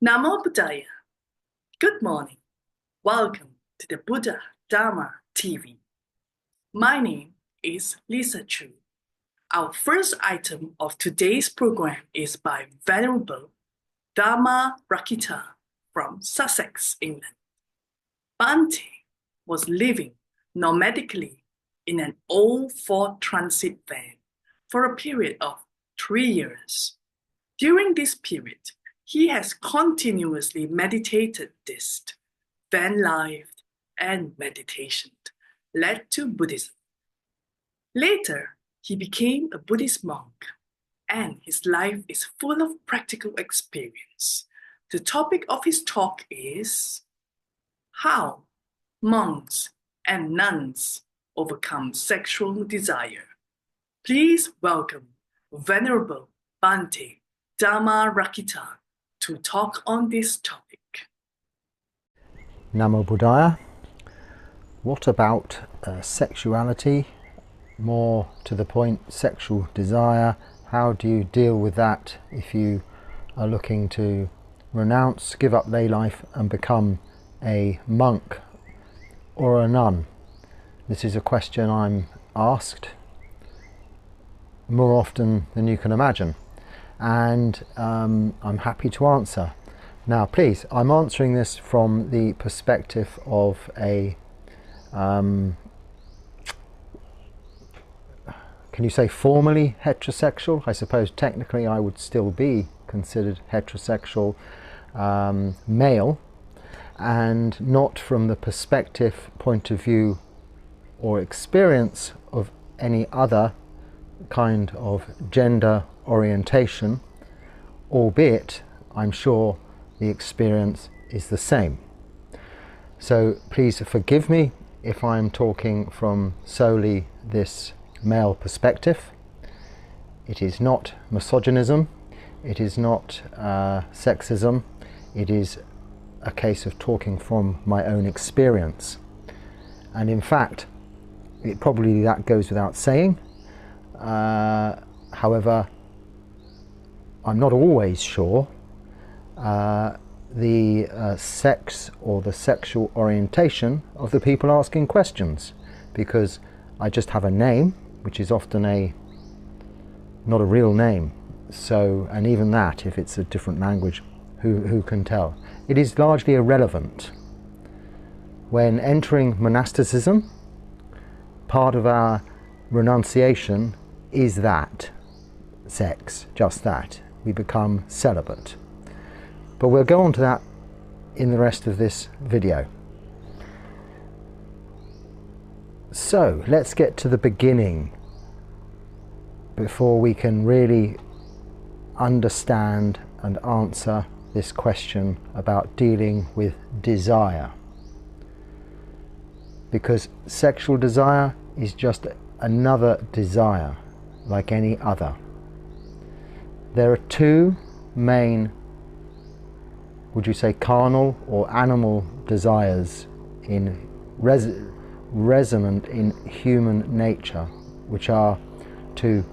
Namo Buddhaya. Good morning. Welcome to the Buddha Dhamma TV. My name is Lisa Chu. Our first item of today's program is by Venerable Dhammarakkhita from Sussex, England. Bhante was living nomadically in an old Ford Transit van for a period of 3 years. During this period, he has continuously meditated this van life and meditation led to Buddhism. Later, he became a Buddhist monk, and his life is full of practical experience. The topic of his talk is how monks and nuns overcome sexual desire. Please welcome Venerable Bhante Dhammarakkhita to talk on this topic. Namo Buddhaya. What about sexuality? More to the point, sexual desire. How do you deal with that if you are looking to renounce, give up lay life and become a monk or a nun? This is a question I'm asked more often than you can imagine, and I'm happy to answer. Now please, I'm answering this from the perspective of a can you say formally heterosexual? I suppose technically I would still be considered heterosexual male, and not from the perspective, point of view or experience of any other kind of gender orientation, albeit I'm sure the experience is the same. So please forgive me if I'm talking from solely this male perspective. It is not misogynism, it is not sexism, it is a case of talking from my own experience. And in fact, it probably that goes without saying. However, I'm not always sure the sex or the sexual orientation of the people asking questions, because I just have a name, which is often not a real name. So, and even that, if it's a different language, who can tell? It is largely irrelevant. When entering monasticism, part of our renunciation is that sex, just that. We become celibate. But we'll go on to that in the rest of this video. So let's get to the beginning before we can really understand and answer this question about dealing with desire. Because sexual desire is just another desire like any other. There are two main, would you say, carnal or animal desires in resonant in human nature, which are to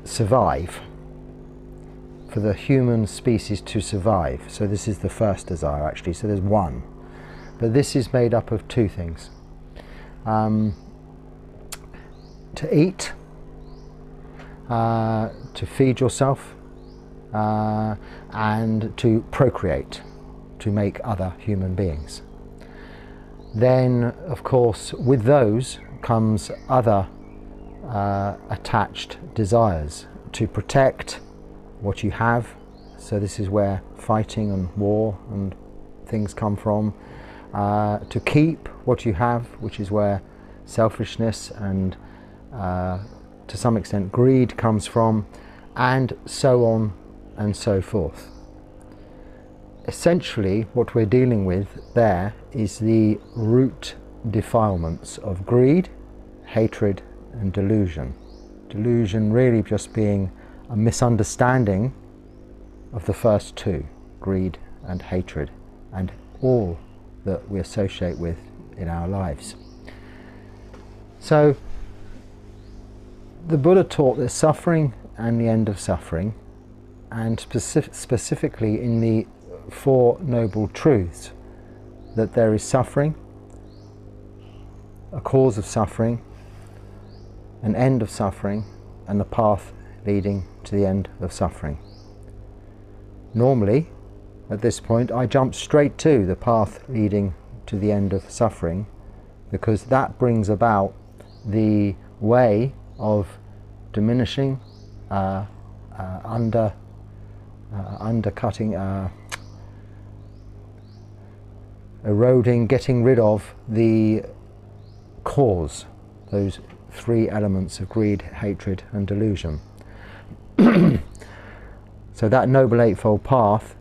survive, for the human species to survive. So this is the first desire actually, so there's one. But this is made up of two things. To eat, to feed yourself, and to procreate, to make other human beings. Then, of course, with those comes other attached desires. To protect what you have, so this is where fighting and war and things come from. To keep what you have, which is where selfishness and to some extent greed comes from, and so on and so forth. Essentially what we're dealing with there is the root defilements of greed, hatred and delusion. Delusion really just being a misunderstanding of the first two, greed and hatred, and all that we associate with in our lives. So the Buddha taught there's suffering and the end of suffering, and specifically in the Four Noble Truths, that there is suffering, a cause of suffering, an end of suffering, and the path leading to the end of suffering. Normally, at this point, I jump straight to the path leading to the end of suffering, because that brings about the way of diminishing, undercutting, eroding, getting rid of the cause, those three elements of greed, hatred and delusion. So that Noble Eightfold Path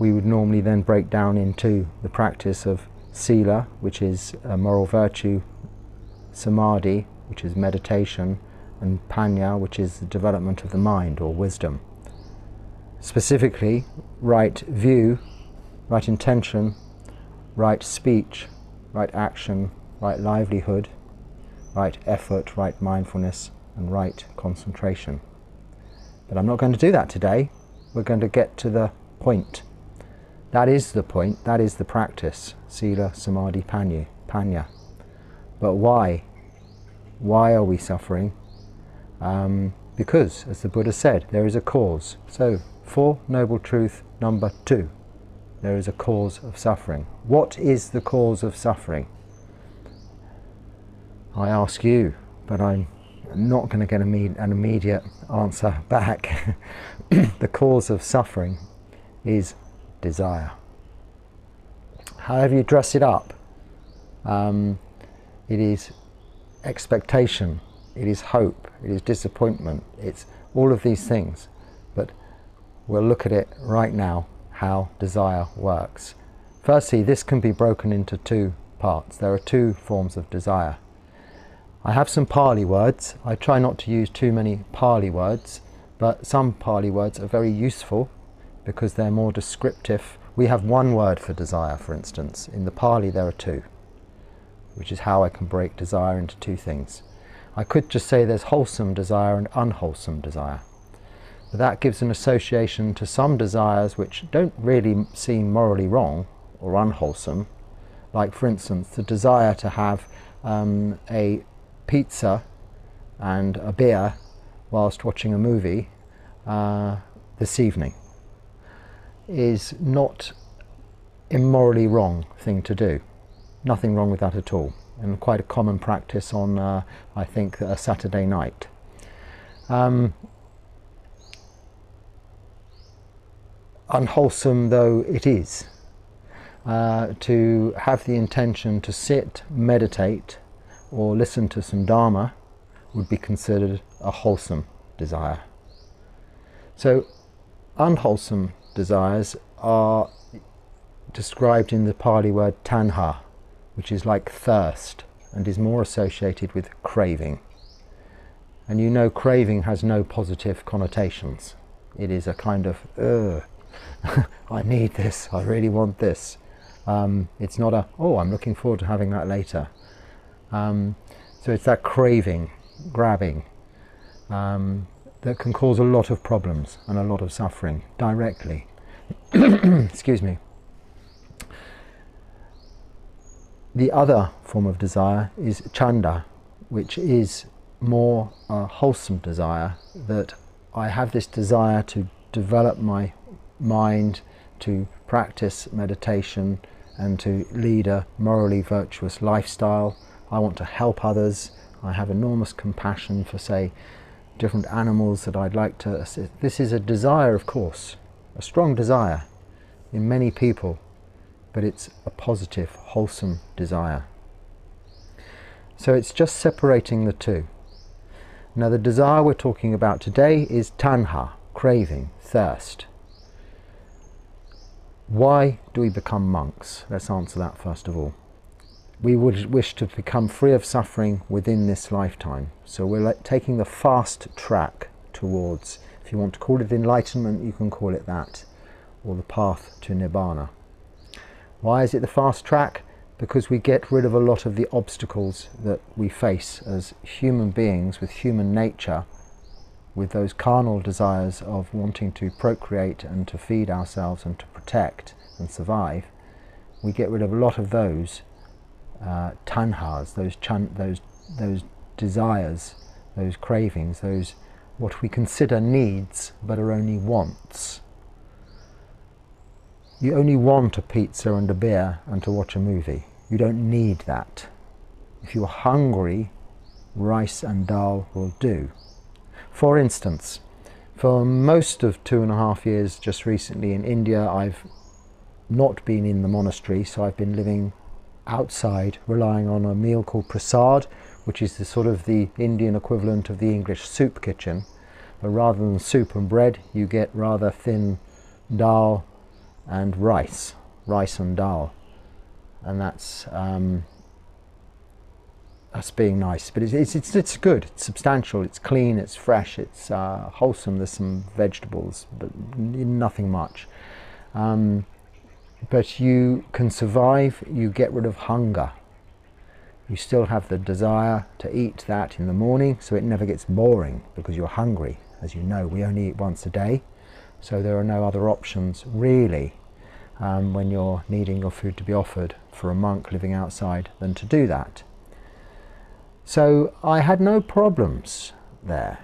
we would normally then break down into the practice of Sila, which is a moral virtue, Samadhi, which is meditation, and Panya, which is the development of the mind or wisdom. Specifically, right view, right intention, right speech, right action, right livelihood, right effort, right mindfulness, and right concentration. But I'm not going to do that today. We're going to get to the point. That is the point, that is the practice, Sila, Samadhi, Panya. But why? Why are we suffering? Because, as the Buddha said, there is a cause. So, Four Noble Truth number 2. There is a cause of suffering. What is the cause of suffering? I ask you, but I'm not going to get an immediate answer back. The cause of suffering is desire. However you dress it up, it is expectation, it is hope, it is disappointment, it's all of these things. But we'll look at it right now, how desire works. Firstly, this can be broken into two parts. There are two forms of desire. I have some Pali words. I try not to use too many Pali words, but some Pali words are very useful because they're more descriptive. We have one word for desire, for instance. In the Pali there are two, which is how I can break desire into two things. I could just say there's wholesome desire and unwholesome desire. But that gives an association to some desires which don't really seem morally wrong or unwholesome. Like, for instance, the desire to have a pizza and a beer whilst watching a movie this evening is not a morally wrong thing to do. Nothing wrong with that at all, and quite a common practice on, I think, a Saturday night. Unwholesome though it is, to have the intention to sit, meditate, or listen to some Dhamma would be considered a wholesome desire. So unwholesome desires are described in the Pali word tanha, which is like thirst and is more associated with craving. And you know, craving has no positive connotations. It is a kind of, I need this, I really want this. It's not a, oh, I'm looking forward to having that later. So it's that craving, grabbing, that can cause a lot of problems and a lot of suffering directly. Excuse me. The other form of desire is chanda, which is more a wholesome desire, that I have this desire to develop my mind, to practice meditation, and to lead a morally virtuous lifestyle. I want to help others. I have enormous compassion for, say, different animals that I'd like to assist. This is a desire, of course, a strong desire in many people, but it's a positive, wholesome desire. So it's just separating the two. Now, the desire we're talking about today is tanha, craving, thirst. Why do we become monks? Let's answer that first of all. We would wish to become free of suffering within this lifetime. So we're taking the fast track towards, if you want to call it enlightenment, you can call it that, or the path to Nibbana. Why is it the fast track? Because we get rid of a lot of the obstacles that we face as human beings with human nature, with those carnal desires of wanting to procreate and to feed ourselves and to protect and survive, we get rid of a lot of those tanhas, those desires, those cravings, those what we consider needs but are only wants. You only want a pizza and a beer and to watch a movie. You don't need that. If you're hungry, rice and dal will do. For instance, for most of 2.5 years just recently in India, I've not been in the monastery, so I've been living outside, relying on a meal called prasad, which is the sort of the Indian equivalent of the English soup kitchen. But rather than soup and bread, you get rather thin dal and rice and dal, and that's being nice. But it's good, it's substantial, it's clean, it's fresh, it's wholesome. There's some vegetables, but nothing much. But you can survive, you get rid of hunger. You still have the desire to eat that in the morning, so it never gets boring because you're hungry. As you know, we only eat once a day, so there are no other options really when you're needing your food to be offered for a monk living outside than to do that. So I had no problems there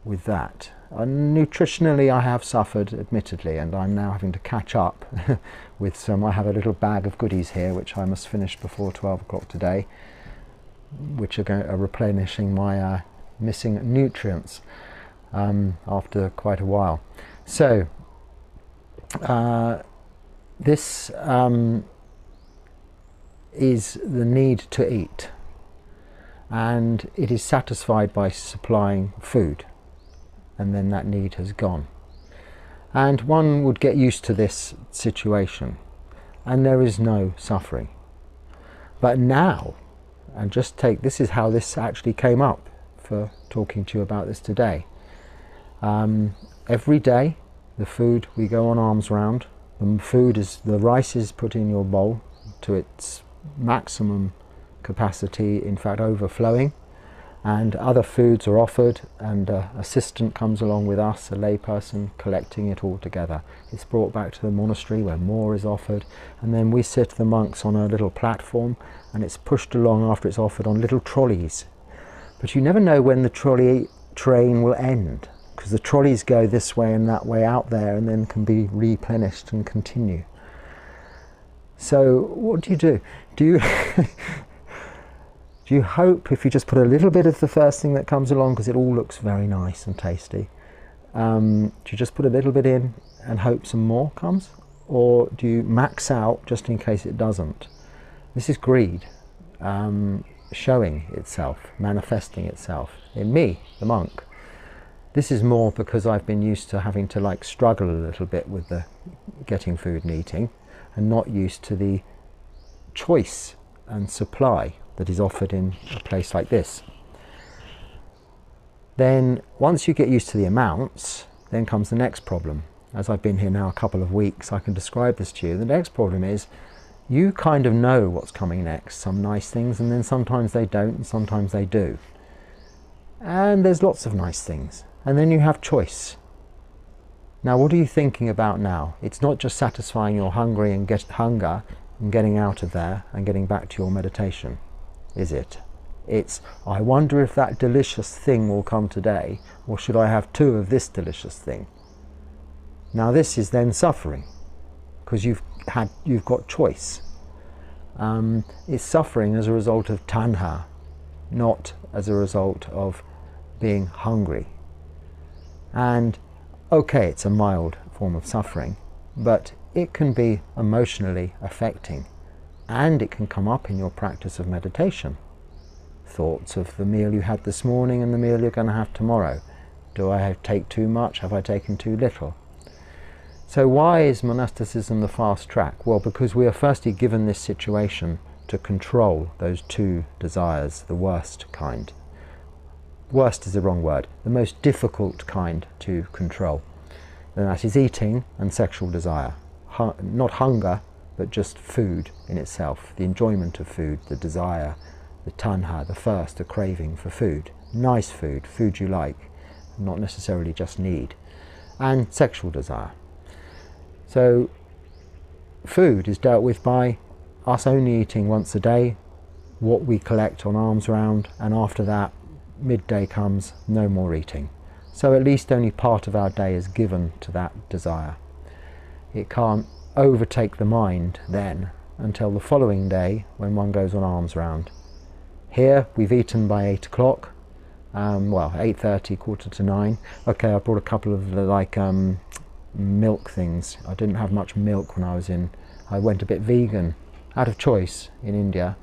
with that. Nutritionally I have suffered, admittedly, and I'm now having to catch up with some. I have a little bag of goodies here which I must finish before 12 o'clock today, which are replenishing my missing nutrients after quite a while. So this is the need to eat, and it is satisfied by supplying food, and then that need has gone. And one would get used to this situation, and there is no suffering. But now, and just take, this is how this actually came up for talking to you about this today. Every day, the food, we go on alms round, the rice is put in your bowl to its maximum capacity, in fact overflowing, and other foods are offered, and an assistant comes along with us, a layperson, collecting it all together. It's brought back to the monastery where more is offered, and then we sit, the monks, on a little platform, and it's pushed along after it's offered on little trolleys. But you never know when the trolley train will end, because the trolleys go this way and that way out there and then can be replenished and continue. So what do? Do you do you hope, if you just put a little bit of the first thing that comes along, because it all looks very nice and tasty, do you just put a little bit in and hope some more comes? Or do you max out just in case it doesn't? This is greed showing itself, manifesting itself in me, the monk. This is more because I've been used to having to struggle a little bit with the getting food and eating, and not used to the choice and supply that is offered in a place like this. Then once you get used to the amounts, then comes the next problem. As I've been here now a couple of weeks, I can describe this to you. The next problem is you kind of know what's coming next, some nice things, and then sometimes they don't, and sometimes they do. And there's lots of nice things. And then you have choice. Now what are you thinking about now? It's not just satisfying your hunger and getting out of there and getting back to your meditation, is it? It's, I wonder if that delicious thing will come today, or should I have 2 of this delicious thing? Now this is then suffering, because you've got choice. It's suffering as a result of tanha, not as a result of being hungry. And okay, it's a mild form of suffering, but it can be emotionally affecting, and it can come up in your practice of meditation. Thoughts of the meal you had this morning and the meal you're going to have tomorrow. Do I take too much? Have I taken too little? So why is monasticism the fast track? Well, because we are firstly given this situation to control those 2 desires, the worst kind. Worst is the wrong word, the most difficult kind to control. And that is eating and sexual desire. Not hunger, but just food in itself, the enjoyment of food, the desire, the tanha, the thirst, the craving for food. Nice food, food you like, not necessarily just need. And sexual desire. So food is dealt with by us only eating once a day, what we collect on alms round, and after that, midday comes, no more eating. So at least only part of our day is given to that desire. It can't overtake the mind then until the following day when one goes on alms round. Here we've eaten by 8 o'clock, well 8:30, quarter to 9. Okay, I brought a couple of milk things. I didn't have much milk when I went a bit vegan out of choice in India,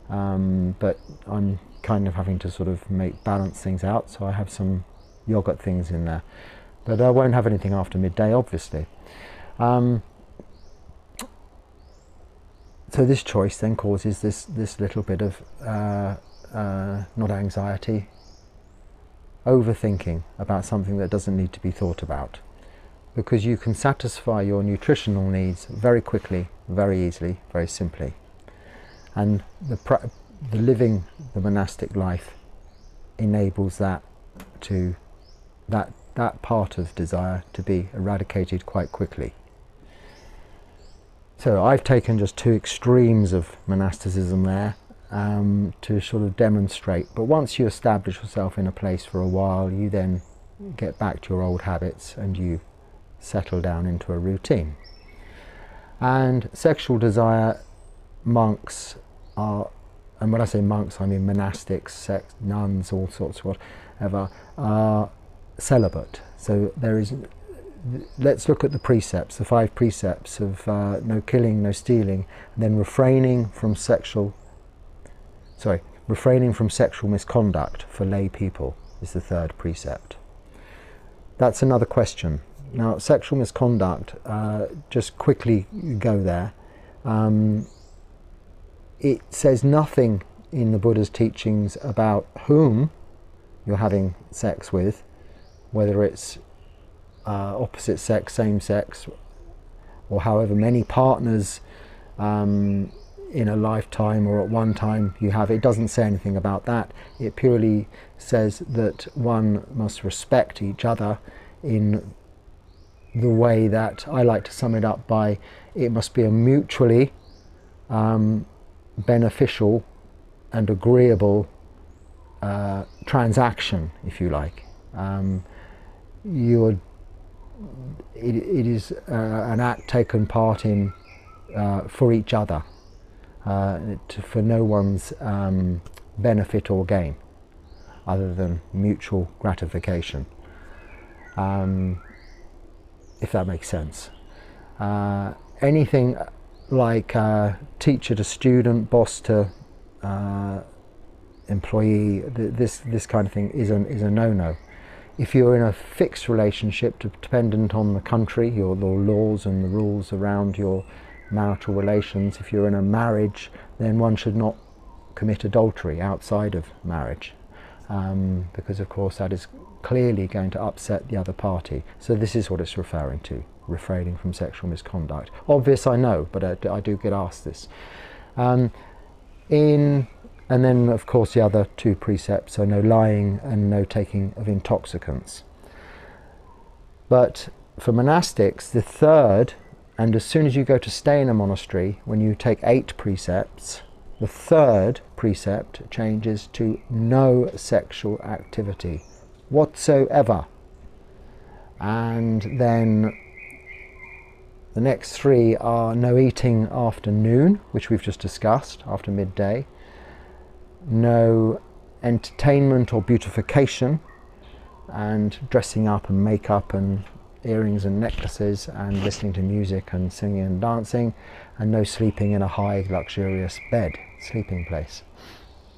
but I'm kind of having to sort of balance things out, so I have some yogurt things in there, but I won't have anything after midday, obviously. So this choice then causes this little bit of not anxiety, overthinking about something that doesn't need to be thought about, because you can satisfy your nutritional needs very quickly, very easily, very simply, and the living the monastic life enables that part of desire to be eradicated quite quickly. So I've taken just two extremes of monasticism there to sort of demonstrate, but once you establish yourself in a place for a while, you then get back to your old habits and you settle down into a routine. And sexual desire, monks are, and when I say monks I mean monastics, nuns, all sorts, whatever, are celibate. So there is, let's look at the precepts, the 5 precepts of no killing, no stealing, and then refraining from sexual misconduct for lay people is the 3rd precept. That's another question. Now, sexual misconduct, just quickly go there. It says nothing in the Buddha's teachings about whom you're having sex with, whether it's opposite sex, same sex, or however many partners in a lifetime or at one time you have. It doesn't say anything about that. It purely says that one must respect each other in the way that I like to sum it up by, it must be a mutually beneficial and agreeable transaction, if you like. It is an act taken part in for each other, for no one's benefit or gain, other than mutual gratification, if that makes sense. Anything like teacher to student, boss to employee, this kind of thing is a no-no. If you're in a fixed relationship, dependent on the country, the laws and the rules around your marital relations, if you're in a marriage, then one should not commit adultery outside of marriage, because of course that is clearly going to upset the other party. So this is what it's referring to, refraining from sexual misconduct. Obvious, I know, but I do get asked this. And then, of course, the other 2 precepts are no lying and no taking of intoxicants. But for monastics, the 3rd, and as soon as you go to stay in a monastery, when you take 8 precepts, the 3rd precept changes to no sexual activity whatsoever. And then the next 3 are no eating after noon, which we've just discussed, after midday, no entertainment or beautification, and dressing up and makeup and earrings and necklaces and listening to music and singing and dancing, and no sleeping in a high luxurious bed, sleeping place.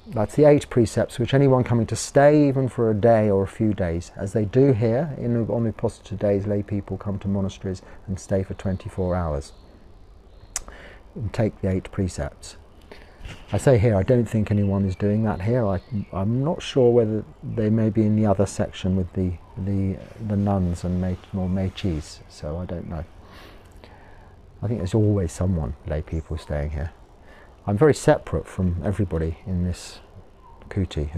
That's the 8 precepts which anyone coming to stay even for a day or a few days, as they do here on the Apostle days, lay people come to monasteries and stay for 24 hours and take the 8 precepts. I say here, I don't think anyone is doing that here. I'm not sure whether they may be in the other section with the nuns and more mechis, so I don't know. I think there's always someone, lay people, staying here. I'm very separate from everybody in this kuti.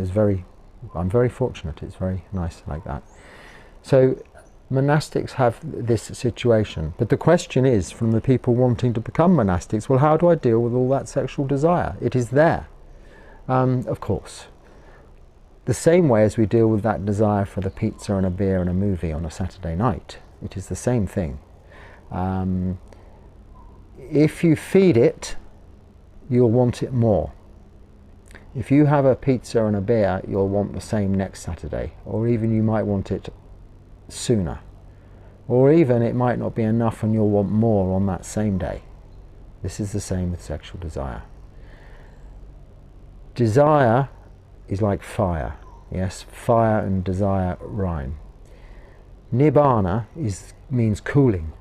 I'm very fortunate. It's very nice like that. So Monastics have this situation, but the question is, from the people wanting to become monastics, well, how do I deal with all that sexual desire? It is there. Of course. The same way as we deal with that desire for the pizza and a beer and a movie on a Saturday night. It is the same thing. If you feed it, you'll want it more. If you have a pizza and a beer, you'll want the same next Saturday, or even you might want it sooner. Or even it might not be enough and you'll want more on that same day. This is the same with sexual desire. Desire is like fire. Yes, fire and desire rhyme. Nibbana means cooling.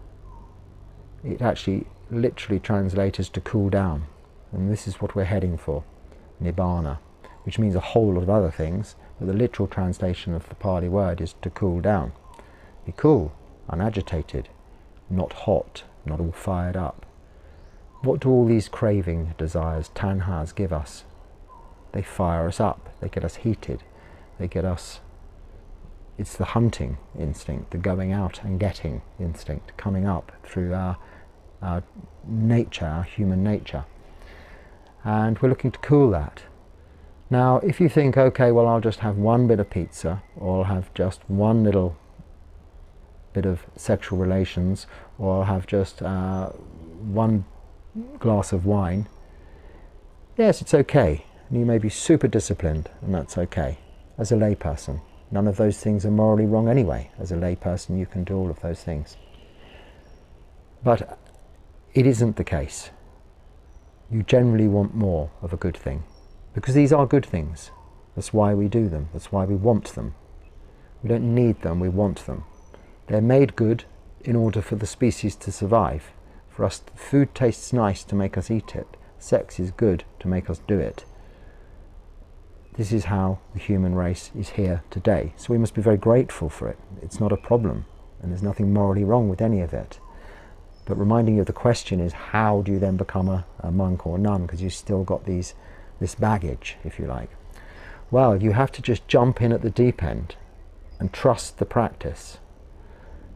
It actually literally translates to cool down. And this is what we're heading for. Nibbana, which means a whole lot of other things, but the literal translation of the Pali word is to cool down. Be cool, unagitated, not hot, not all fired up. What do all these craving desires, tanhas, give us? They fire us up, they get us heated, they get us, it's the hunting instinct, the going out and getting instinct, coming up through our nature, our human nature. And we're looking to cool that. Now, if you think, okay, well, I'll just have one bit of pizza, or I'll have just one little bit of sexual relations, or I'll have just one glass of wine, yes, it's okay. And you may be super disciplined, and that's okay. As a layperson, none of those things are morally wrong anyway. As a layperson, you can do all of those things. But it isn't the case. You generally want more of a good thing, because these are good things. That's why we do them. That's why we want them. We don't need them, we want them. They're made good in order for the species to survive. For us, food tastes nice to make us eat it. Sex is good to make us do it. This is how the human race is here today. So we must be very grateful for it. It's not a problem, and there's nothing morally wrong with any of it. But reminding you of the question is, how do you then become a monk or a nun? Because you've still got this baggage, if you like. Well, you have to just jump in at the deep end and trust the practice.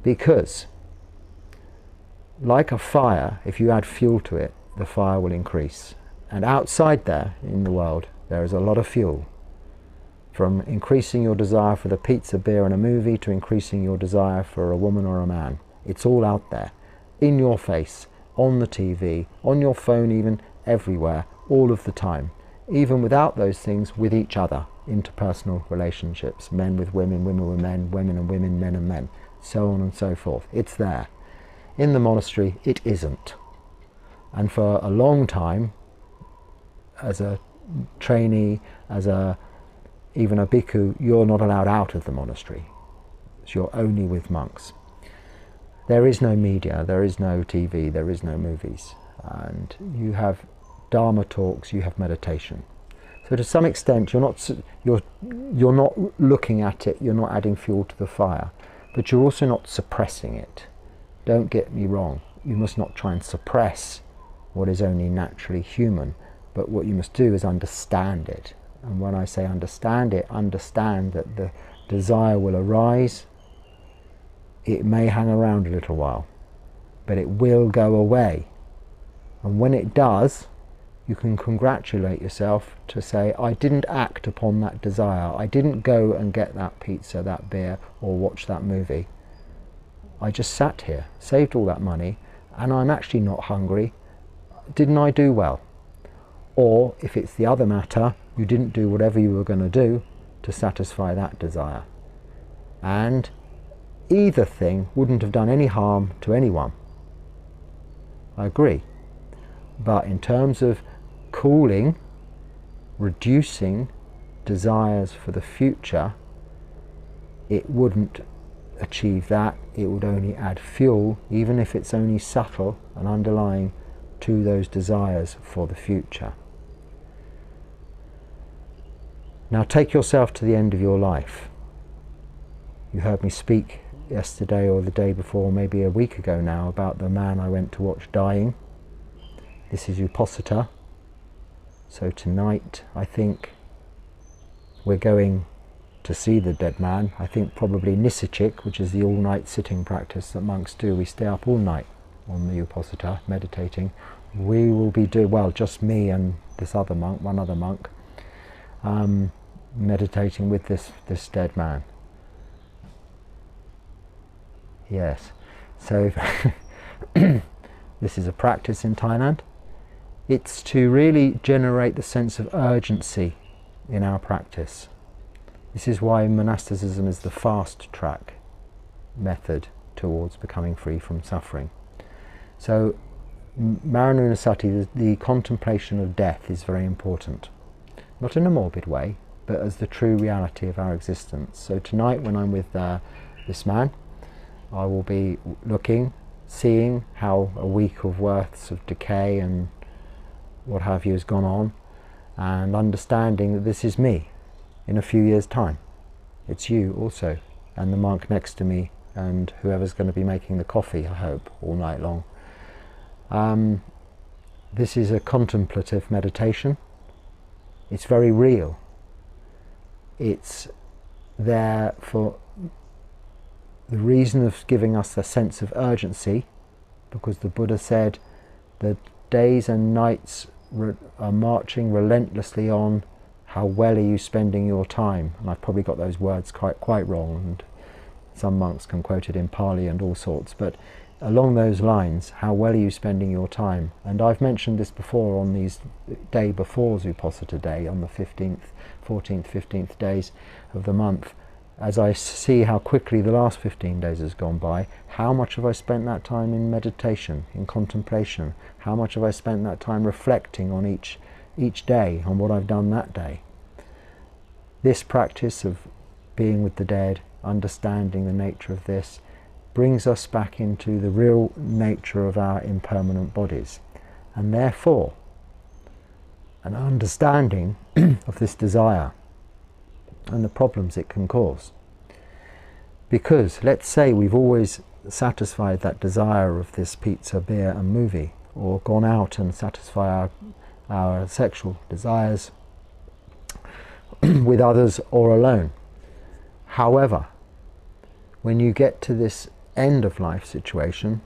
Because, like a fire, if you add fuel to it, the fire will increase. And outside there, in the world, there is a lot of fuel. From increasing your desire for the pizza, beer and a movie, to increasing your desire for a woman or a man. It's all out there. In your face, on the TV, on your phone even, everywhere, all of the time. Even without those things, with each other, interpersonal relationships, men with women, women with men, women and women, men and men, so on and so forth. It's there. In the monastery, it isn't. And for a long time, as a trainee, even a bhikkhu, you're not allowed out of the monastery. So you're only with monks. There is no media, there is no TV, there is no movies, and you have Dharma talks, you have meditation. So to some extent, you're not looking at it, you're not adding fuel to the fire, but you're also not suppressing it. Don't get me wrong, you must not try and suppress what is only naturally human, but what you must do is understand it. And when I say understand it, understand that the desire will arise. It may hang around a little while, but it will go away. And when it does, you can congratulate yourself to say, I didn't act upon that desire. I didn't go and get that pizza, that beer, or watch that movie. I just sat here, saved all that money, and I'm actually not hungry. Didn't I do well? Or, if it's the other matter, you didn't do whatever you were going to do to satisfy that desire. And either thing wouldn't have done any harm to anyone. I agree. But in terms of cooling, reducing desires for the future, it wouldn't achieve that. It would only add fuel, even if it's only subtle and underlying, to those desires for the future. Now take yourself to the end of your life. You heard me speak yesterday or the day before, maybe a week ago now, about the man I went to watch dying. This is Uposita. So tonight, I think, we're going to see the dead man. I think probably Nisachik, which is the all-night sitting practice that monks do. We stay up all night on the Uposatha meditating. We will be doing, well, just me and this other monk, one other monk, meditating with this dead man. Yes, so this is a practice in Thailand. It's to really generate the sense of urgency in our practice. This is why monasticism is the fast track method towards becoming free from suffering. So Maranunasati, the contemplation of death, is very important. Not in a morbid way, but as the true reality of our existence. So tonight when I'm with this man, I will be looking, seeing how a week of worths of decay and what have you has gone on, and understanding that this is me in a few years' time. It's you also, and the monk next to me, and whoever's going to be making the coffee, I hope, all night long. This is a contemplative meditation. It's very real. It's there for the reason of giving us a sense of urgency, because the Buddha said the days and nights are marching relentlessly on. How well are you spending your time? And I've probably got those words quite wrong, and some monks can quote it in Pali and all sorts, but along those lines, how well are you spending your time? And I've mentioned this before on these day before Uposatha day, on the 15th, 14th, 15th days of the month. As I see how quickly the last 15 days has gone by, how much have I spent that time in meditation, in contemplation? How much have I spent that time reflecting on each day, on what I've done that day? This practice of being with the dead, understanding the nature of this, brings us back into the real nature of our impermanent bodies, and therefore an understanding of this desire and the problems it can cause. Because let's say we've always satisfied that desire of this pizza, beer and movie, or gone out and satisfy our sexual desires with others or alone. However, when you get to this end of life situation,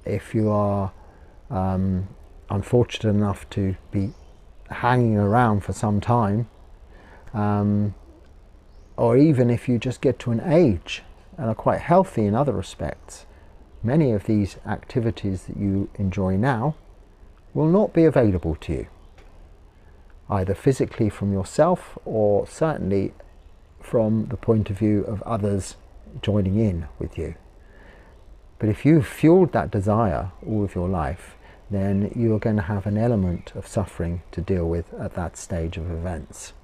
if you are unfortunate enough to be hanging around for some time, or even if you just get to an age and are quite healthy in other respects, many of these activities that you enjoy now will not be available to you, either physically from yourself or certainly from the point of view of others joining in with you. But if you've fueled that desire all of your life, then you're going to have an element of suffering to deal with at that stage of events.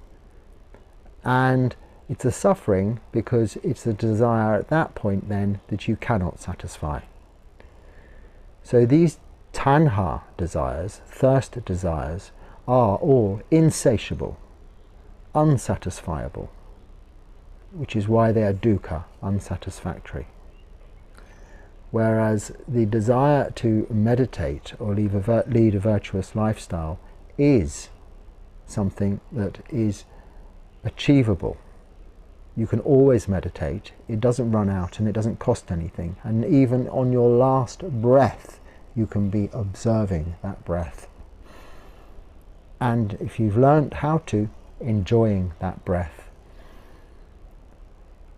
And it's a suffering because it's a desire at that point then that you cannot satisfy. So these tanha desires, thirst desires, are all insatiable, unsatisfiable, which is why they are dukkha, unsatisfactory. Whereas the desire to meditate or lead a virtuous lifestyle is something that is achievable. You can always meditate, it doesn't run out and it doesn't cost anything, and even on your last breath you can be observing that breath. And if you've learned how to, enjoying that breath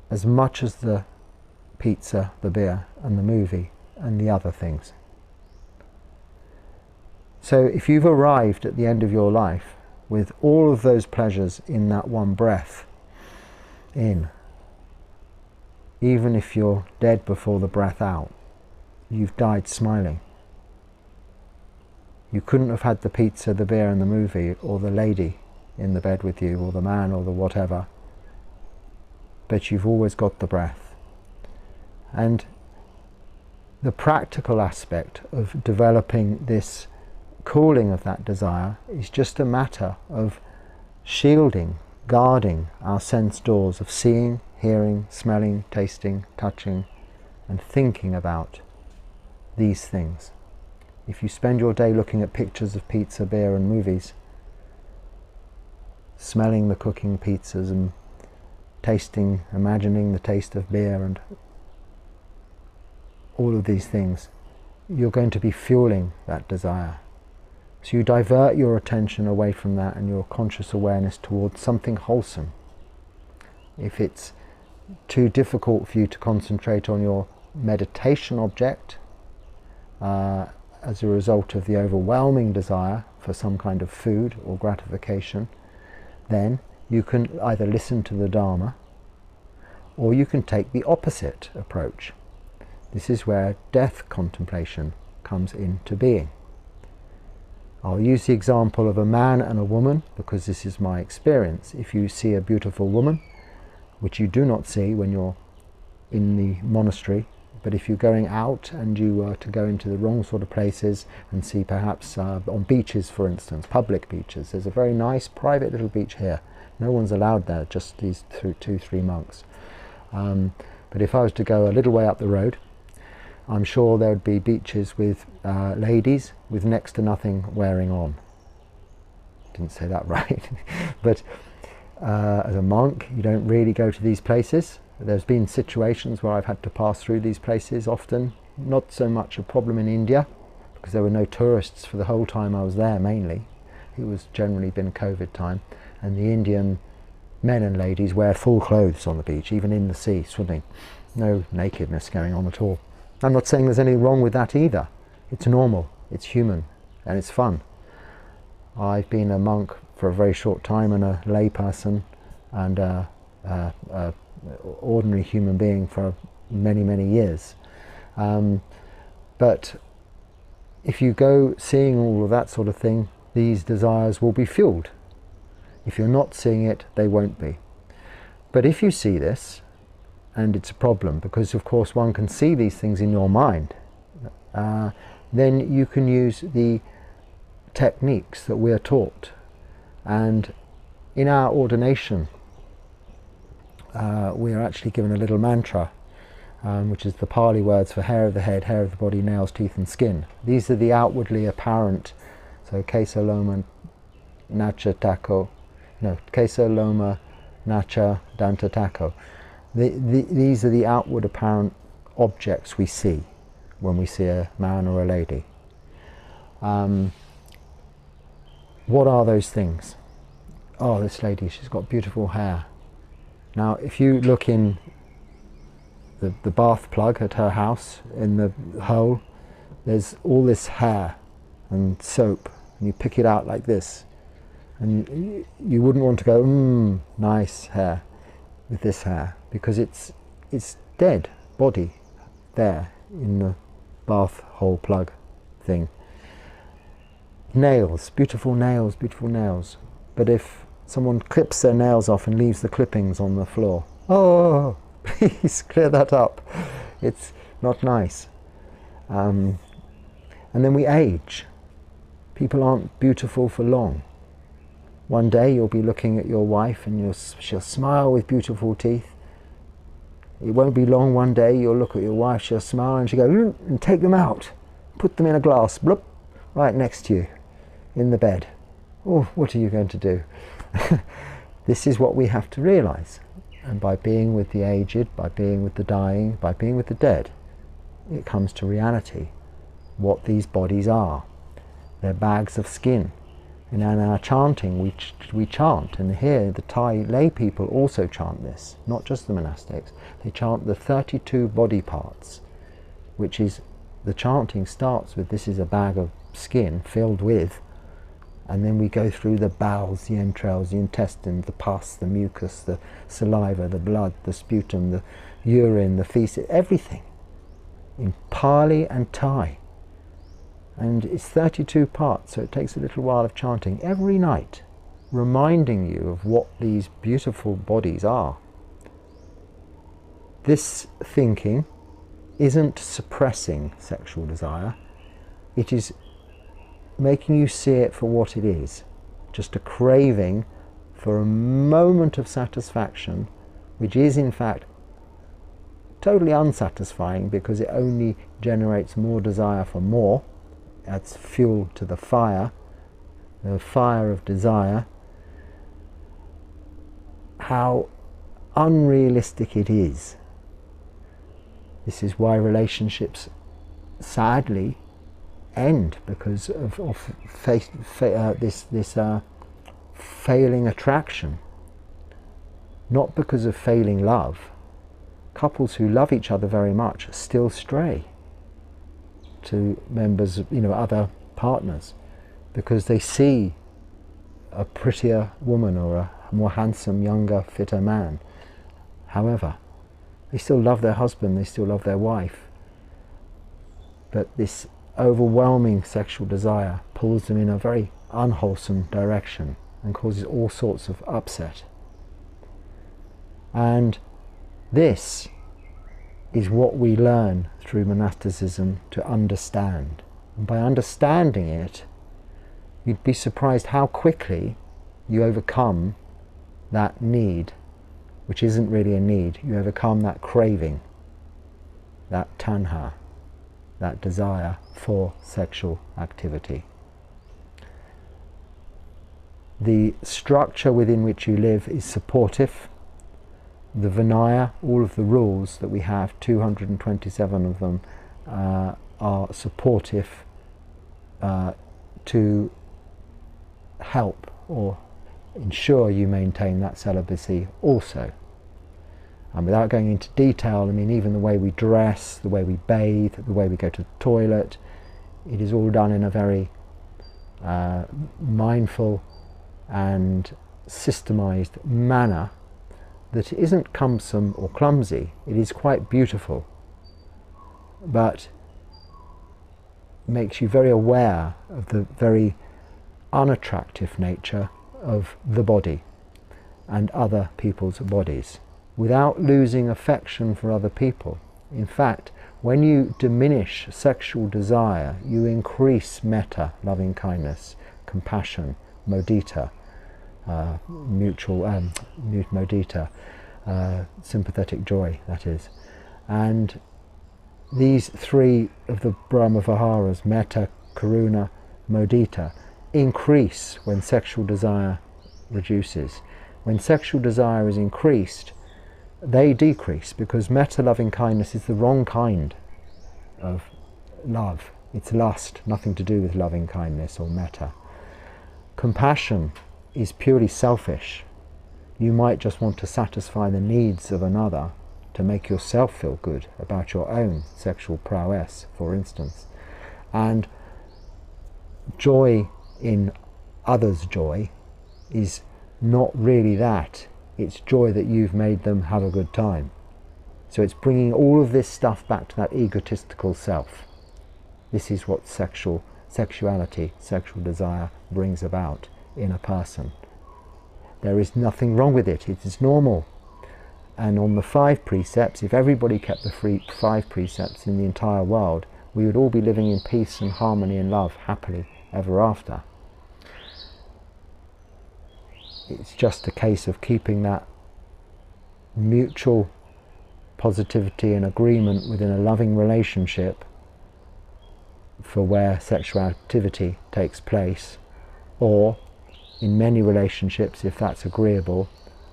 as much as the pizza, the beer and the movie and the other things. So if you've arrived at the end of your life with all of those pleasures in that one breath in, even if you're dead before the breath out, you've died smiling. You couldn't have had the pizza, the beer and the movie, or the lady in the bed with you, or the man, or the whatever, but you've always got the breath. And the practical aspect of developing this cooling of that desire is just a matter of shielding, guarding our sense doors of seeing, hearing, smelling, tasting, touching, and thinking about these things. If you spend your day looking at pictures of pizza, beer and movies, smelling the cooking pizzas and tasting, imagining the taste of beer and all of these things, you're going to be fueling that desire. So you divert your attention away from that and your conscious awareness towards something wholesome. If it's too difficult for you to concentrate on your meditation object as a result of the overwhelming desire for some kind of food or gratification, then you can either listen to the Dhamma or you can take the opposite approach. This is where death contemplation comes into being. I'll use the example of a man and a woman because this is my experience. If you see a beautiful woman, which you do not see when you're in the monastery, but if you're going out and you were to go into the wrong sort of places and see perhaps on beaches, for instance, public beaches, there's a very nice private little beach here. No one's allowed there, just these 2-3 monks. But if I was to go a little way up the road, I'm sure there would be beaches with ladies with next to nothing wearing on. Didn't say that right. But as a monk, you don't really go to these places. There's been situations where I've had to pass through these places often. Not so much a problem in India, because there were no tourists for the whole time I was there, mainly. It was generally been COVID time. And the Indian men and ladies wear full clothes on the beach, even in the sea, swimming. No nakedness going on at all. I'm not saying there's anything wrong with that either. It's normal, it's human, and it's fun. I've been a monk for a very short time and a lay person and a ordinary human being for many, many years. But if you go seeing all of that sort of thing, these desires will be fueled. If you're not seeing it, they won't be. But if you see this, and it's a problem, because of course one can see these things in your mind, then you can use the techniques that we are taught. And in our ordination, we are actually given a little mantra, which is the Pali words for hair of the head, hair of the body, nails, teeth and skin. These are the outwardly apparent, so kesa, loma, nacha, tako, no, kesa, loma, nacha, danta, tako. These are the outward apparent objects we see when we see a man or a lady. What are those things? Oh, this lady, she's got beautiful hair. Now, if you look in the bath plug at her house, in the hole, there's all this hair and soap, and you pick it out like this, and you wouldn't want to go, nice hair with this hair, because it's dead body there in the bath hole plug thing. Nails, beautiful nails, beautiful nails. But if someone clips their nails off and leaves the clippings on the floor, oh, please clear that up. It's not nice. And then we age. People aren't beautiful for long. One day you'll be looking at your wife and she'll smile with beautiful teeth. It won't be long, one day you'll look at your wife, she'll smile and she'll go, and take them out. Put them in a glass, bloop, right next to you, in the bed. Oh, what are you going to do? This is what we have to realize. And by being with the aged, by being with the dying, by being with the dead, it comes to reality what these bodies are. They're bags of skin. And in our chanting, we chant, and here the Thai lay people also chant this, not just the monastics. They chant the 32 body parts, which is, the chanting starts with, this is a bag of skin filled with, and then we go through the bowels, the entrails, the intestines, the pus, the mucus, the saliva, the blood, the sputum, the urine, the feces, everything, in Pali and Thai. And it's 32 parts, so it takes a little while of chanting every night, reminding you of what these beautiful bodies are. This thinking isn't suppressing sexual desire, it is making you see it for what it is, just a craving for a moment of satisfaction, which is in fact totally unsatisfying because it only generates more desire for more. Adds fuel to the fire of desire. How unrealistic it is. This is why relationships sadly end, because of this failing attraction, not because of failing love. Couples who love each other very much still stray to members of, other partners, because they see a prettier woman or a more handsome, younger, fitter man. However, they still love their husband, they still love their wife, but this overwhelming sexual desire pulls them in a very unwholesome direction and causes all sorts of upset. And this is what we learn through monasticism to understand. And by understanding it, you'd be surprised how quickly you overcome that need, which isn't really a need. You overcome that craving, that tanha, that desire for sexual activity. The structure within which you live is supportive. The Vinaya, all of the rules that we have, 227 of them, are supportive to help or ensure you maintain that celibacy also. And without going into detail, I mean, even the way we dress, the way we bathe, the way we go to the toilet, it is all done in a very mindful and systemized manner that isn't cumbersome or clumsy. It is quite beautiful, but makes you very aware of the very unattractive nature of the body and other people's bodies, without losing affection for other people. In fact, when you diminish sexual desire, you increase metta, loving kindness, compassion, mudita, mudita, sympathetic joy, that is. And these three of the Brahma Viharas, metta, karuna, mudita, increase when sexual desire reduces. When sexual desire is increased, they decrease, because metta, loving kindness, is the wrong kind of love. It's lust, nothing to do with loving kindness or metta. Compassion is purely selfish. You might just want to satisfy the needs of another to make yourself feel good about your own sexual prowess, for instance. And joy in others' joy is not really that. It's joy that you've made them have a good time. So it's bringing all of this stuff back to that egotistical self. This is what sexuality, sexual desire brings about in a person. There is nothing wrong with it. It is normal. And on the 5 precepts, if everybody kept the 5 precepts in the entire world, we would all be living in peace and harmony and love happily ever after. It's just a case of keeping that mutual positivity and agreement within a loving relationship for where sexual activity takes place, or in many relationships if that's agreeable,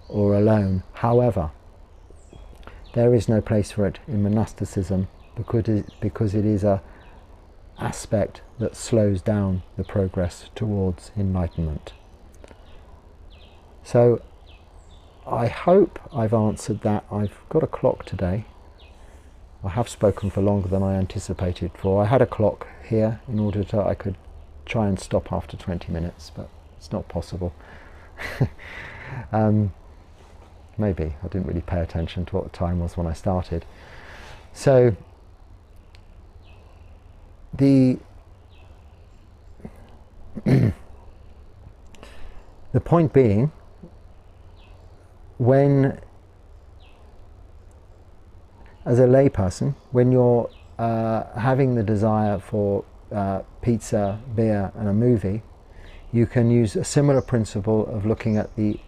or alone. However, there is no place for it in monasticism because it is a aspect that slows down the progress towards enlightenment. So I hope I've answered that. I've got a clock today. I have spoken for longer than I anticipated for. I had a clock here in order to I could try and stop after 20 minutes, but it's not possible. Maybe I didn't really pay attention to what the time was when I started. So the point being, when as a layperson, when you're having the desire for pizza, beer and a movie, you can use a similar principle of looking at the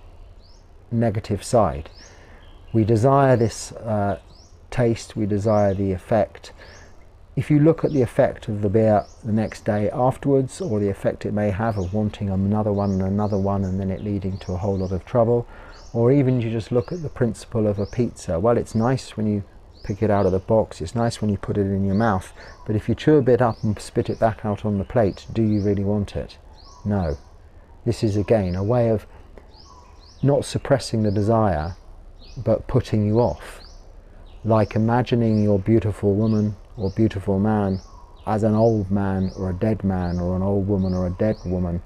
negative side. We desire this taste, we desire the effect. If you look at the effect of the beer the next day afterwards, or the effect it may have of wanting another one and then it leading to a whole lot of trouble, Or even you just look at the principle of a pizza. Well, it's nice when you pick it out of the box, it's nice when you put it in your mouth, but if you chew a bit up and spit it back out on the plate, do you really want it? No. This is again a way of not suppressing the desire, but putting you off. Like imagining your beautiful woman or beautiful man as an old man or a dead man, or an old woman or a dead woman,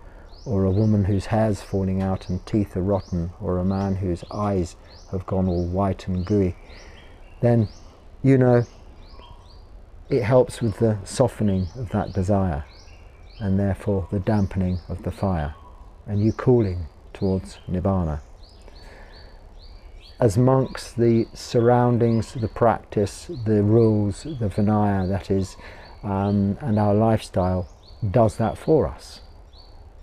or a woman whose hair's falling out and teeth are rotten, or a man whose eyes have gone all white and gooey, then you know it helps with the softening of that desire, and therefore the dampening of the fire, and you cooling towards Nibbana. As monks, the surroundings, the practice, the rules, the Vinaya, that is, and our lifestyle does that for us.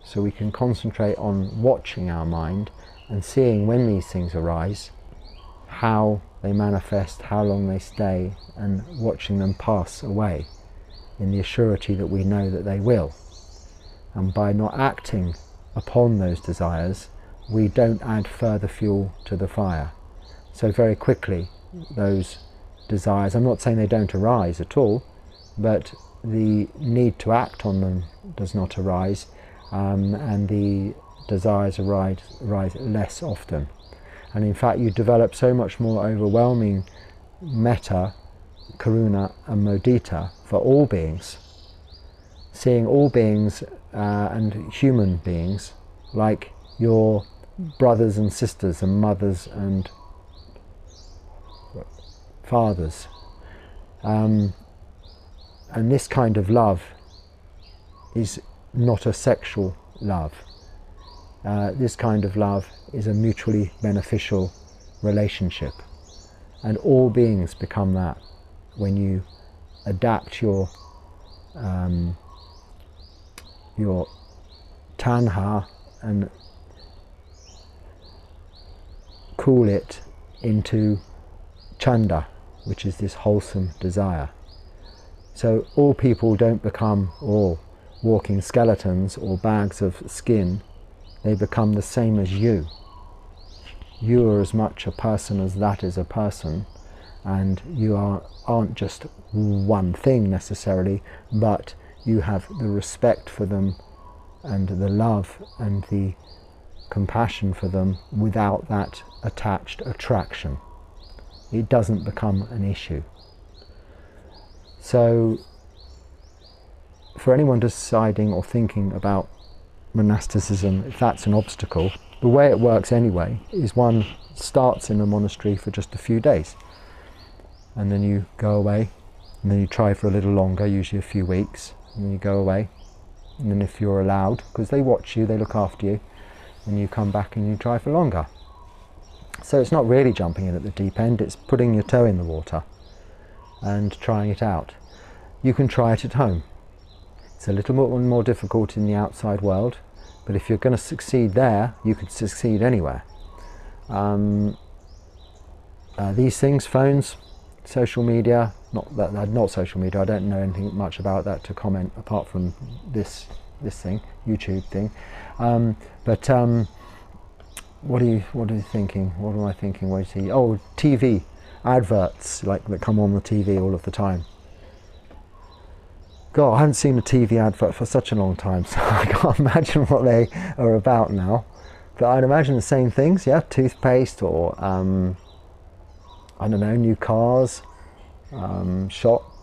So we can concentrate on watching our mind and seeing when these things arise, how they manifest, how long they stay, and watching them pass away in the assurity that we know that they will. And by not acting upon those desires, we don't add further fuel to the fire. So very quickly those desires, I'm not saying they don't arise at all, but the need to act on them does not arise, and the desires arise less often. And in fact you develop so much more overwhelming metta, karuna and mudita for all beings, seeing all beings and human beings like your brothers and sisters and mothers and fathers. And this kind of love is not a sexual love. This kind of love is a mutually beneficial relationship, and all beings become that when you adapt your tanha and cool it into chanda, which is this wholesome desire. So all people don't become all walking skeletons or bags of skin. They become the same as you. You are as much a person as that is a person, and you aren't just one thing necessarily, but you have the respect for them and the love and the compassion for them without that attached attraction. It doesn't become an issue. So for anyone deciding or thinking about monasticism, if that's an obstacle, the way it works anyway is one starts in a monastery for just a few days, and then you go away, and then you try for a little longer, usually a few weeks, and then you go away, and then if you're allowed, because they watch you, they look after you, and you come back and you try for longer. So it's not really jumping in at the deep end, it's putting your toe in the water and trying it out. You can try it at home. It's a little more difficult in the outside world, but if you're going to succeed there, you can succeed anywhere. These things, phones, social media, not social media, I don't know anything much about that to comment apart from this thing, YouTube thing. What are you thinking? What am I thinking? What do you see? Oh, TV adverts like that come on the TV all of the time. God, I haven't seen a TV advert for such a long time, so I can't imagine what they are about now. But I'd imagine the same things, yeah, toothpaste or, I don't know, new cars,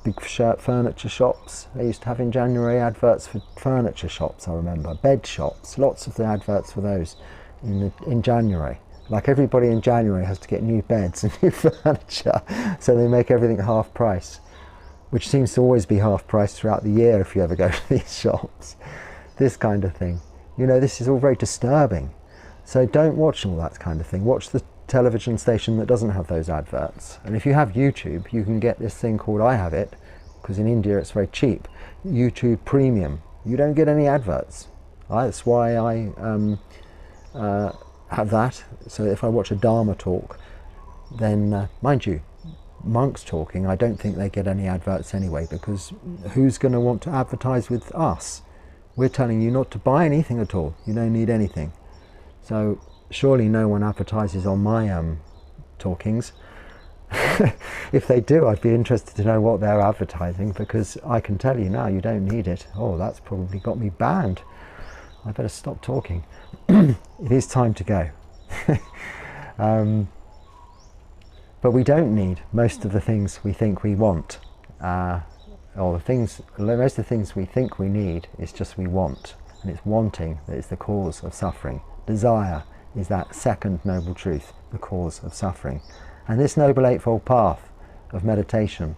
big furniture shops. They used to have in January adverts for furniture shops, I remember. Bed shops, lots of the adverts for those in January. Like everybody in January has to get new beds and new furniture, so they make everything half price, which seems to always be half price throughout the year if you ever go to these shops. This kind of thing. You know, this is all very disturbing. So don't watch all that kind of thing. Watch the television station that doesn't have those adverts. And if you have YouTube, you can get this thing called, I have it, because in India it's very cheap, YouTube Premium. You don't get any adverts. That's why I have that. So if I watch a Dharma talk, then mind you, monks talking, I don't think they get any adverts anyway, because who's going to want to advertise with us? We're telling you not to buy anything at all. You don't need anything. So surely no one advertises on my talkings. If they do, I'd be interested to know what they're advertising, because I can tell you now, you don't need it. Oh, that's probably got me banned. I better stop talking. It is time to go. But we don't need most of the things we think we want. Or most of the things we think we need is just we want. And it's wanting that is the cause of suffering. Desire is that second noble truth, the cause of suffering. And this Noble Eightfold Path of meditation,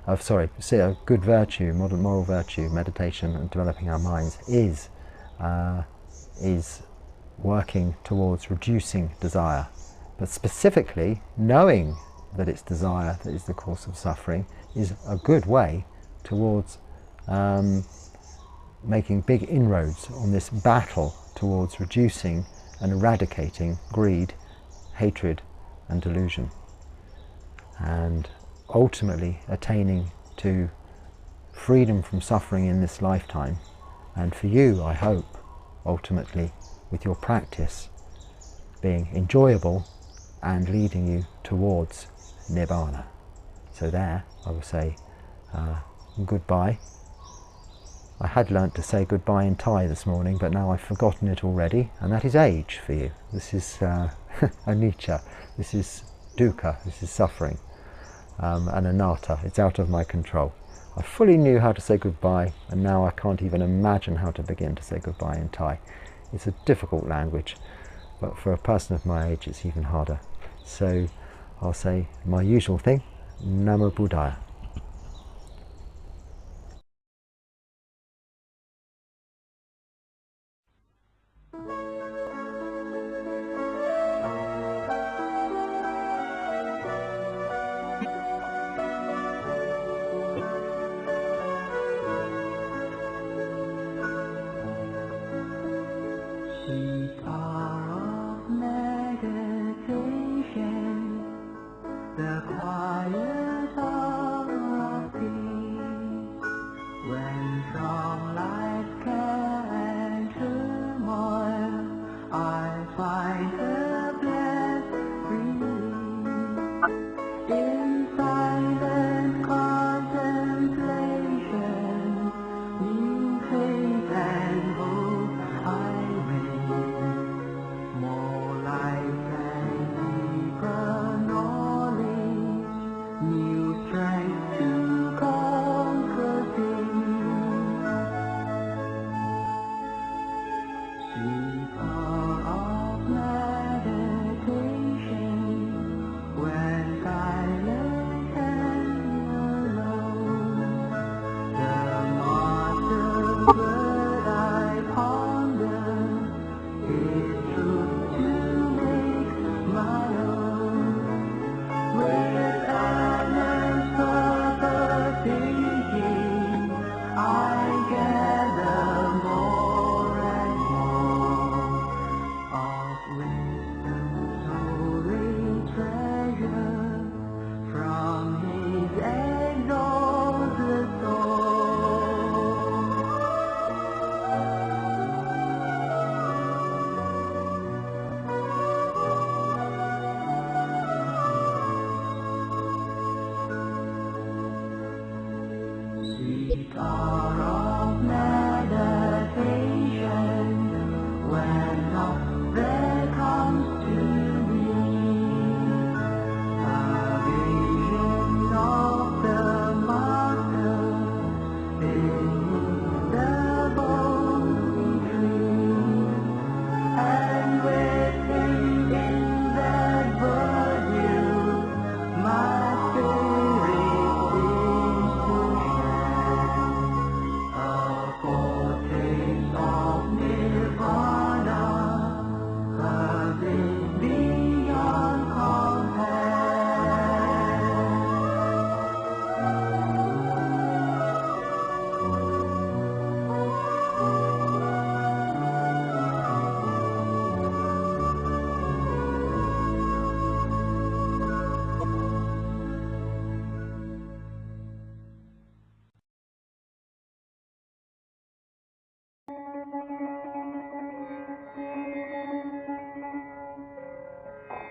good virtue, modern moral virtue, meditation and developing our minds is working towards reducing desire. But specifically, knowing that it's desire that is the cause of suffering is a good way towards making big inroads on this battle towards reducing and eradicating greed, hatred and delusion, and ultimately attaining to freedom from suffering in this lifetime, and for you, I hope, ultimately, with your practice, being enjoyable and leading you towards Nibbana. So there, I will say goodbye. I had learnt to say goodbye in Thai this morning, but now I've forgotten it already, and that is age for you. This is anicca, this is dukkha, this is suffering, and anatta. It's out of my control. I fully knew how to say goodbye, and now I can't even imagine how to begin to say goodbye in Thai. It's a difficult language, but for a person of my age it's even harder. So I'll say my usual thing, Namo Buddhaya. The quiet of peace, when from life's care and turmoil I find a blessed relief. In silent contemplation, new faith and hope I read. More light and deeper knowledge, new strength to conquer things. Sweet hour of meditation, when silent and alone, the master's word I ponder, is truth to make my own. With endless purpose thinking, I gather more and more of wisdom's holy treasure from his exalted soul. Sweet hour of meditation, when up there comes to me a vision of the Master beneath the bony tree, and with him in that virtue my spirit seems to share. A foretaste of Nirvana, a bliss beyond compare.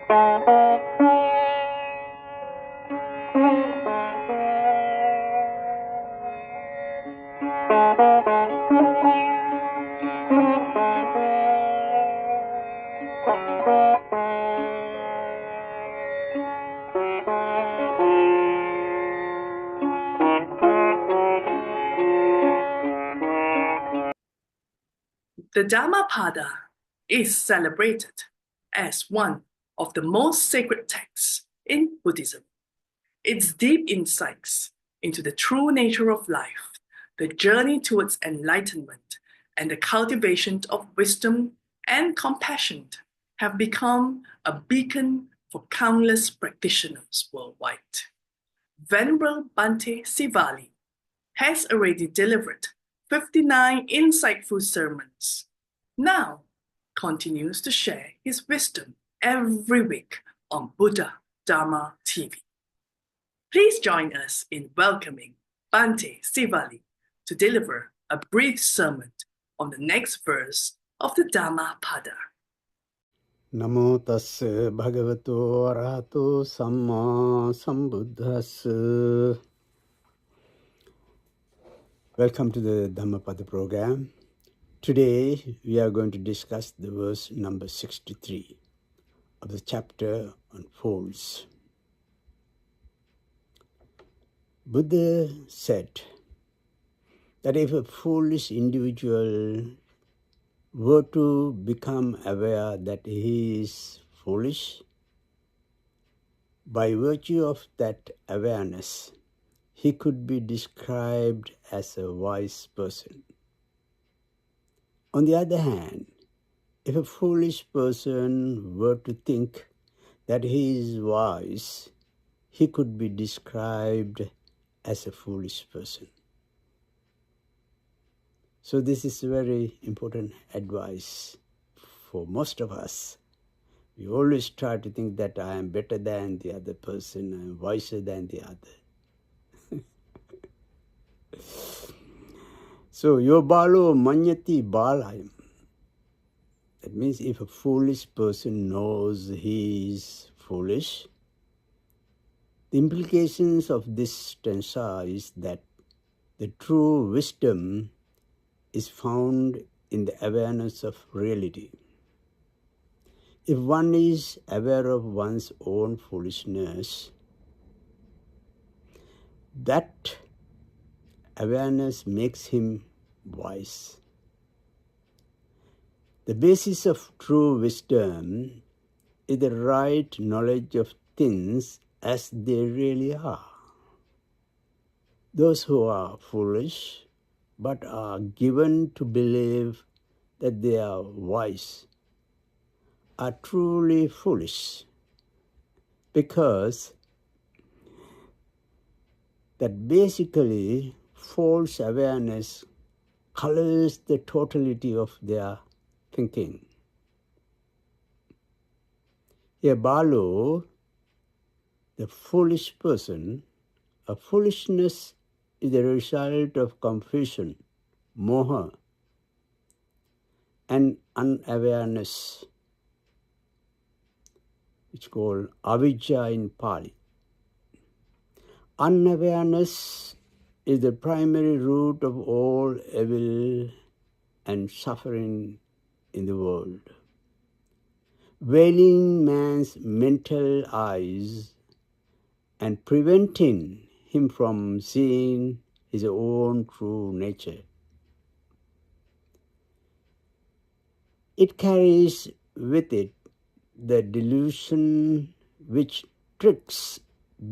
The Dhammapada is celebrated as one of the most sacred texts in Buddhism. Its deep insights into the true nature of life, the journey towards enlightenment, and the cultivation of wisdom and compassion have become a beacon for countless practitioners worldwide. Venerable Bhante Seevali has already delivered 59 insightful sermons. Now continues to share his wisdom every week on Buddha Dhamma TV. Please join us in welcoming Bhante Seevali to deliver a brief sermon on the next verse of the Dhammapada. Namo tassa bhagavato arahato samma sambuddhassa. Welcome to the Dhammapada program. Today we are going to discuss the verse number 63 of the chapter on fools. Buddha said that if a foolish individual were to become aware that he is foolish, by virtue of that awareness, he could be described as a wise person. On the other hand, if a foolish person were to think that he is wise, he could be described as a foolish person. So this is very important advice for most of us. We always try to think that I am better than the other person, I am wiser than the other. So, yo balo manyati balayam. That means if a foolish person knows he is foolish, the implications of this stanza is that the true wisdom is found in the awareness of reality. If one is aware of one's own foolishness, that awareness makes him wise. The basis of true wisdom is the right knowledge of things as they really are. Those who are foolish but are given to believe that they are wise are truly foolish, because that basically false awareness colors the totality of their thinking. A balo, the foolish person, a foolishness is the result of confusion, moha, and unawareness, which is called avijja in Pali. Unawareness is the primary root of all evil and suffering in the world. Veiling man's mental eyes and preventing him from seeing his own true nature. It carries with it the delusion which tricks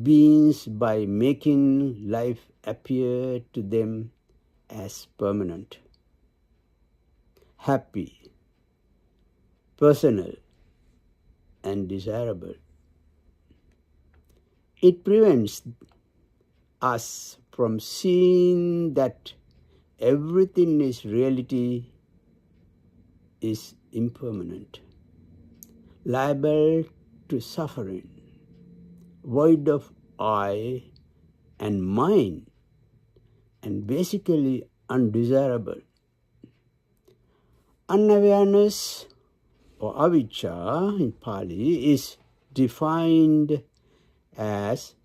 beings by making life appear to them as permanent, happy, personal, and desirable. It prevents us from seeing that everything in reality is impermanent, liable to suffering, void of I and mind, and basically undesirable. Unawareness or avijja in Pali is defined as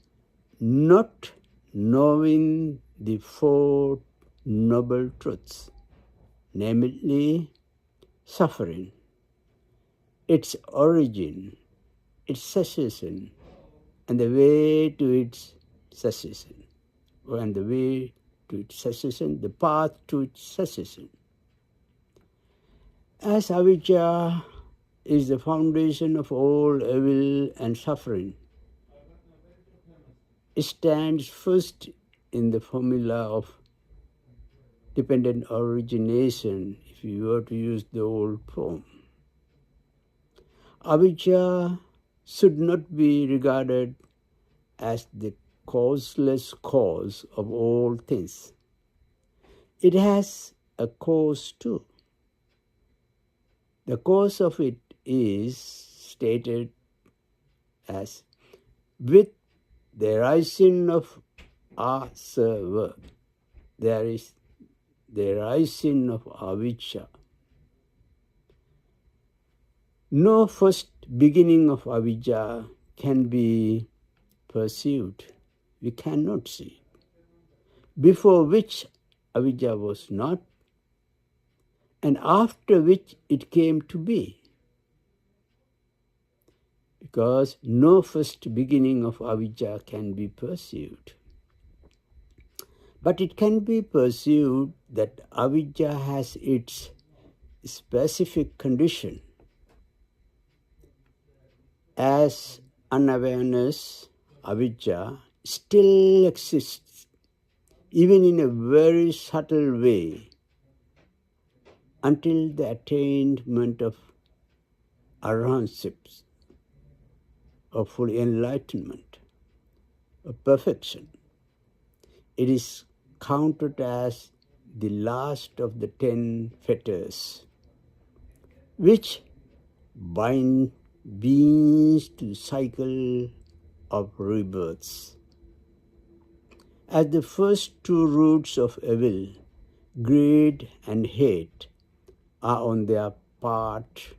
not knowing the Four Noble Truths, namely suffering, its origin, its cessation, and the way to its cessation. And the way to its cessation, the path to its cessation. As avijja is the foundation of all evil and suffering, it stands first in the formula of dependent origination, if you were to use the old form. Avijja should not be regarded as the causeless cause of all things. It has a cause too. The cause of it is stated as with the rising of asava, there is the rising of avijja. No first beginning of avijja can be perceived. We cannot see. Before which avijja was not, and after which it came to be. Because no first beginning of avijja can be perceived. But it can be perceived that avijja has its specific condition. As unawareness, avijja still exists, even in a very subtle way, until the attainment of arahantship, of full enlightenment, of perfection. It is counted as the last of the 10 fetters, which bind beings to cycle of rebirths. As the first two roots of evil, greed and hate, are on their part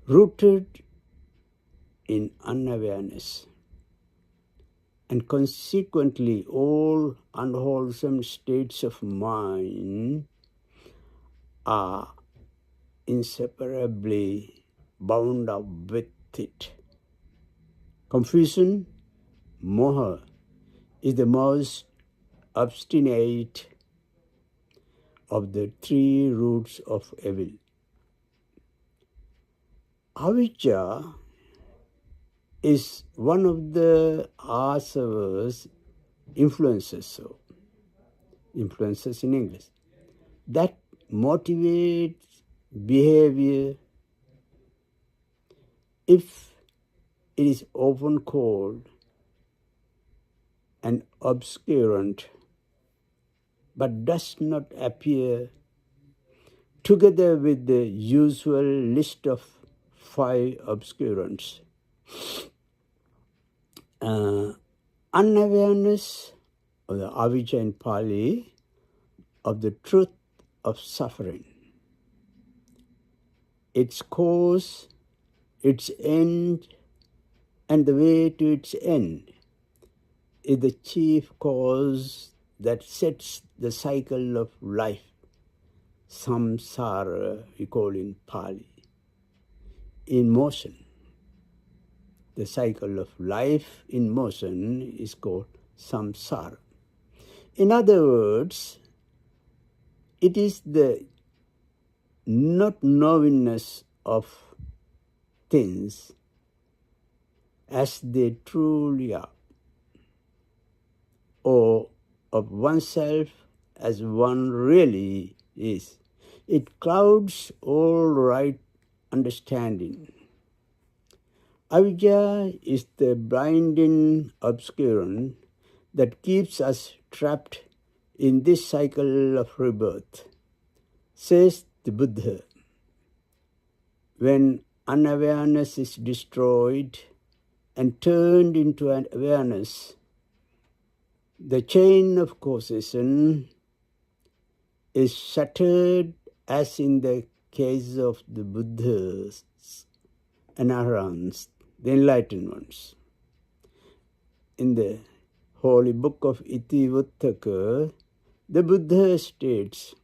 rooted in unawareness, and consequently all unwholesome states of mind are inseparably bound up with it. Confusion, moha, is the most obstinate of the 3 roots of evil. Avijja is one of the asavas, influences in English, that motivates behavior. If it is often called an obscurant, but does not appear together with the usual list of 5 obscurants. Unawareness, or the avijja in Pali, of the truth of suffering, its cause, its end, and the way to its end, is the chief cause that sets the cycle of life, samsara, we call in Pali, in motion. The cycle of life in motion is called samsara. In other words, it is the not knowingness of things as they truly are, or of oneself as one really is. It clouds all right understanding. Avijja is the blinding obscurant that keeps us trapped in this cycle of rebirth. Says the Buddha, when unawareness is destroyed and turned into an awareness, the chain of causation is shattered, as in the case of the Buddhas and Arahants. the enlightened ones. In the holy book of Itivuttaka, the Buddha states,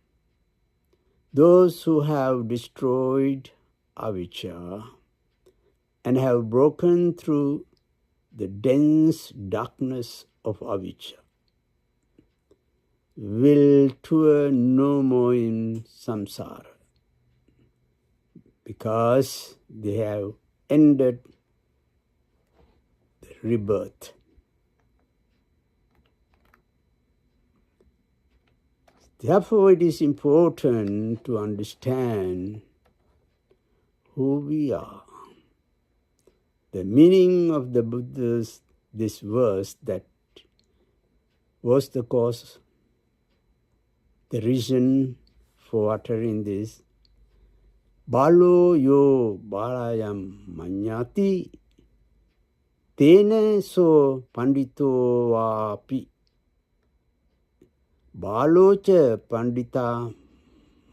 those who have destroyed avijja and have broken through the dense darkness of avijja will tour no more in samsara, because they have ended the rebirth. Therefore, it is important to understand who we are. The meaning of the Buddha's this verse that was the cause, the reason for uttering this. Balo yo balayam manyati tene so pandito vapi. Balocha pandita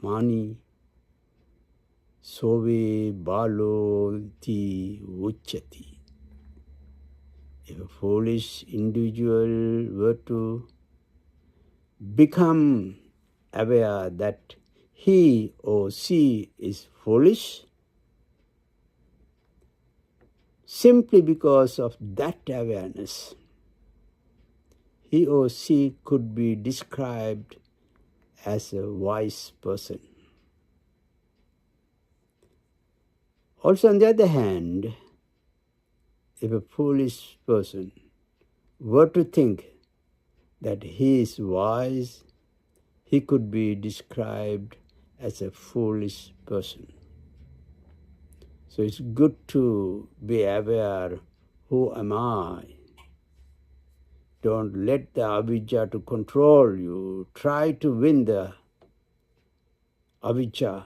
mani sove balo ti uchati. If a foolish individual were to become aware that he or she is foolish, simply because of that awareness, he or she could be described as a wise person. Also, on the other hand, if a foolish person were to think that he is wise, he could be described as a foolish person. So it's good to be aware, who am I? Don't let the avijja to control you. Try to win the avijja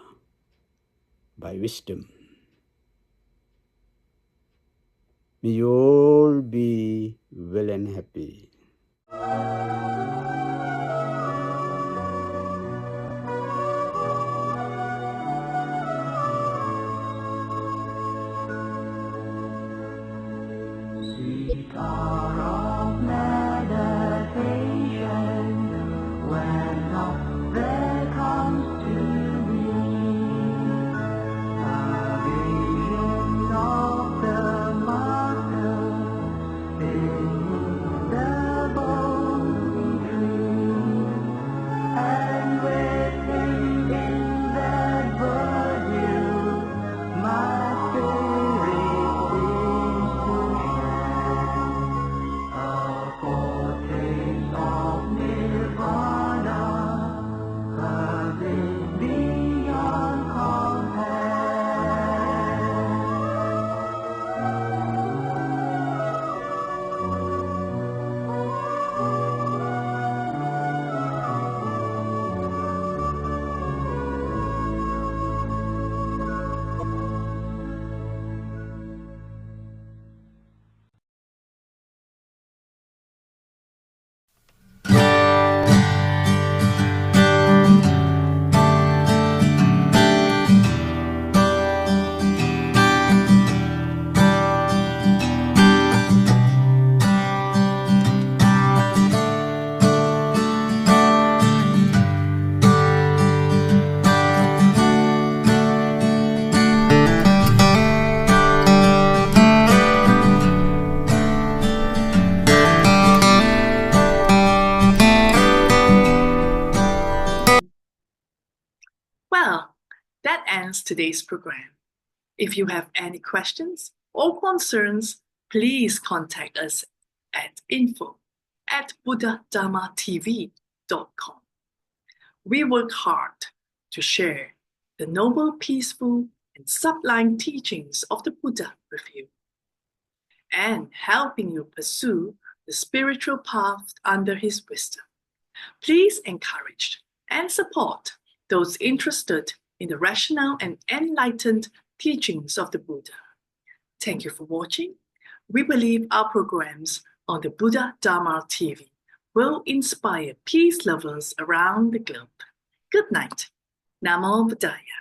by wisdom. May you all be well and happy. Sweet hour of meditation, when love there comes to me, the vision of the Master beneath the bone tree, and with him in that virtue, my spirit seems to shine. A foretaste of nirvana, a bliss beyond compare. Well, that ends today's program. If you have any questions or concerns, please contact us at info@buddhadhammatv.com. We work hard to share the noble, peaceful, and sublime teachings of the Buddha with you, and helping you pursue the spiritual path under his wisdom. Please encourage and support those interested in the rational and enlightened teachings of the Buddha. Thank you for watching. We believe our programs on the Buddha Dhamma TV will inspire peace lovers around the globe. Good night. Namo Buddhaya.